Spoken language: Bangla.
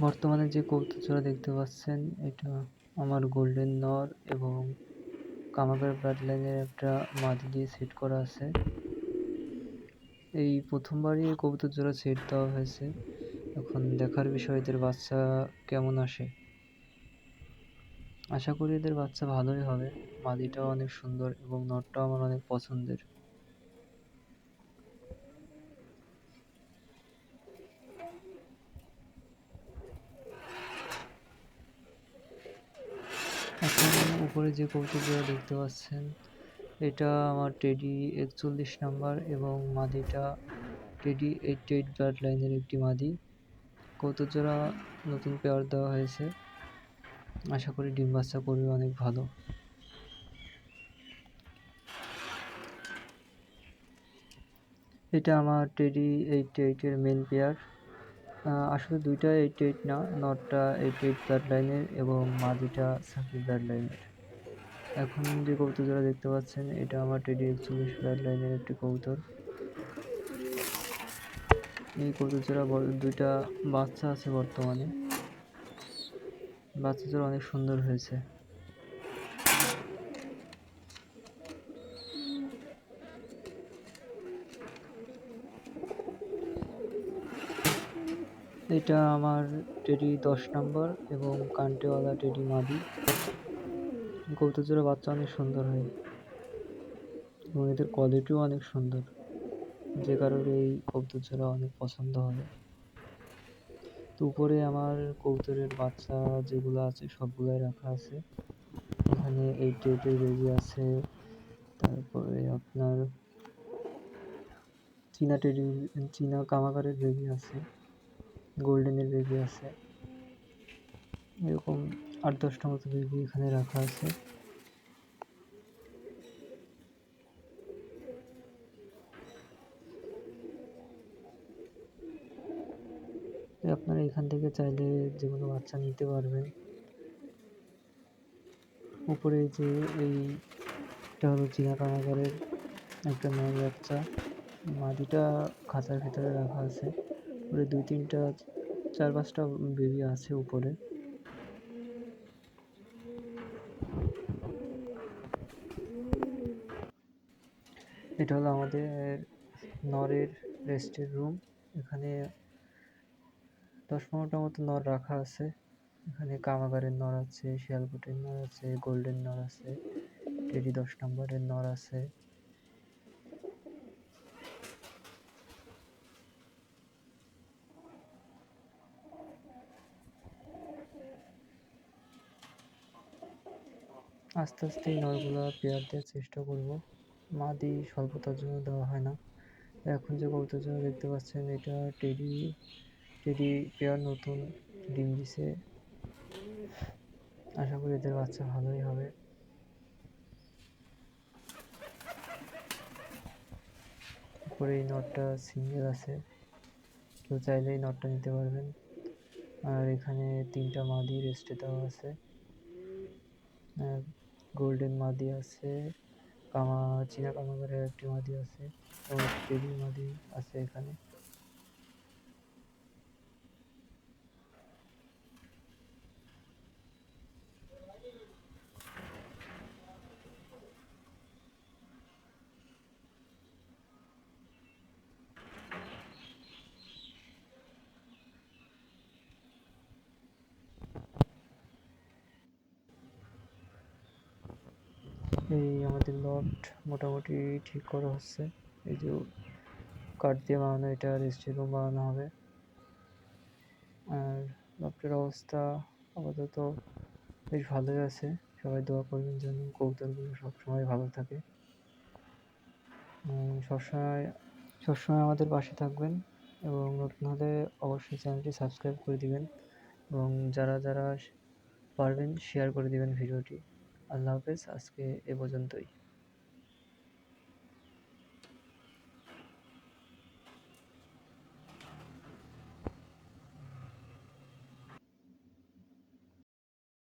বর্তমানে যে কবুতরটা দেখতে পাচ্ছেন এটা আমার গোল্ডেন নর এবং কামাগার ব্লাড লাইনের একটা মাদি দিয়ে সেট করা আছে। এই প্রথমবারই এই কবুতর জোড়া সেট দেওয়া হয়েছে। এখন দেখার বিষয় এদের বাচ্চা কেমন আসে। আশা করি এদের বাচ্চা ভালোই হবে। মাদিটাও অনেক সুন্দর এবং নরটাও আমার অনেক পছন্দের। এখন উপরে যে কবুতর জোড়া দেখতে পাচ্ছেন এটা আমার টেডি 41 নাম্বার এবং মাদিটা টেডি 88 ব্লাড লাইনের একটি মাদি। কবুতর জোড়া নতুন পেয়ার দেওয়া হয়েছে। আশা করি ডিম বাচ্চা করবে অনেক ভালো। এটা আমার টেডি 88 এর মেন পেয়ার। আসলে দুইটা 88 না, নরটা 88 ব্লাড লাইনের এবং মাদিটা সাকিব ব্লাড লাইনের। এখন যে কবুতর জোড়া দেখতে পাচ্ছেন এটা আমার টেডি 41 ব্লাড লাইনের একটি কবুতর। এই কবুতর জোড়া দুইটা বাচ্চা আছে বর্তমানে। বাচ্চা জোড়া অনেক সুন্দর হয়েছে। এটা আমার টেডি 10 নম্বর এবং কান্টেওয়ালা টেডি মাদি। কবুতর জোড়া বাচ্চা অনেক সুন্দর হয় এবং এদের কোয়ালিটিও অনেক সুন্দর, যে কারণে এই কবুতর জোড়া অনেক পছন্দ হবে। তো উপরে আমার কবুতরের বাচ্চা যেগুলো আছে সবগুলাই রাখা আছে। এখানে 88 এর বেবি আছে, তারপরে আপনার চীনা কামাগারের বেবি আছে, গোল্ডেনের বেবি আছে, এরকম 8-10টা মতো বেবি এখানে রাখা আছে। আপনারা এখান থেকে চাইলে যে কোনো বাচ্চা নিতে পারবেন। উপরে যে এইটা হলো চীনা কামাগারের একটা নর বাচ্চা, মাদিটা খাঁচার ভিতরে রাখা আছে। উপরে 2-3টা 4-5টা বেবি আছে উপরে। এটা হলো আমাদের নরের রেস্টের রুম। এখানে 10-15টা মতো নর রাখা আছে। এখানে কামাগারের নর আছে, শিয়ালকোটের নর আছে, গোল্ডেন নর আছে, টেডি 10 নম্বরের নর আছে। আস্তে আস্তে এই নরগুলো পেয়ার দেওয়ার চেষ্টা করব। মাদি স্বল্পতার জন্য দেওয়া হয় না। এখন যে কবুতর জোড়া দেখতে পাচ্ছেন এটা টেডি পেয়ার নতুন ডিম দিছে। আশা করি এদের বাচ্চা ভালোই হবে। উপরে এই নটটা সিঙ্গেল আছে, কেউ চাইলে এই নটটা নিতে পারবেন। আর এখানে 3টা মাদি রেস্টে দেওয়া আছে। গোল্ডেন মাদি আছে, চীনা কামাগারের একটি মাদি আছে এবং টেডি মাদি আছে এখানে। এই আমাদের লফট মোটামুটি ঠিক করা হচ্ছে। এই যে কাঠ দিয়ে বানানো, এটা রেস্টের রুম বানানো হবে। আর লফটের অবস্থা আপাতত বেশ ভালোই আছে। সবাই দোয়া করবেন যেন কবুতরগুলো সবসময় ভালো থাকে। সবসময় সবসময় আমাদের পাশে থাকবেন এবং নতুন হলে অবশ্যই চ্যানেলটি সাবস্ক্রাইব করে দিবেন এবং যারা যারা পারবেন শেয়ার করে দিবেন ভিডিওটি। আল্লাহ হাফেজ, আজকে এ পর্যন্তই।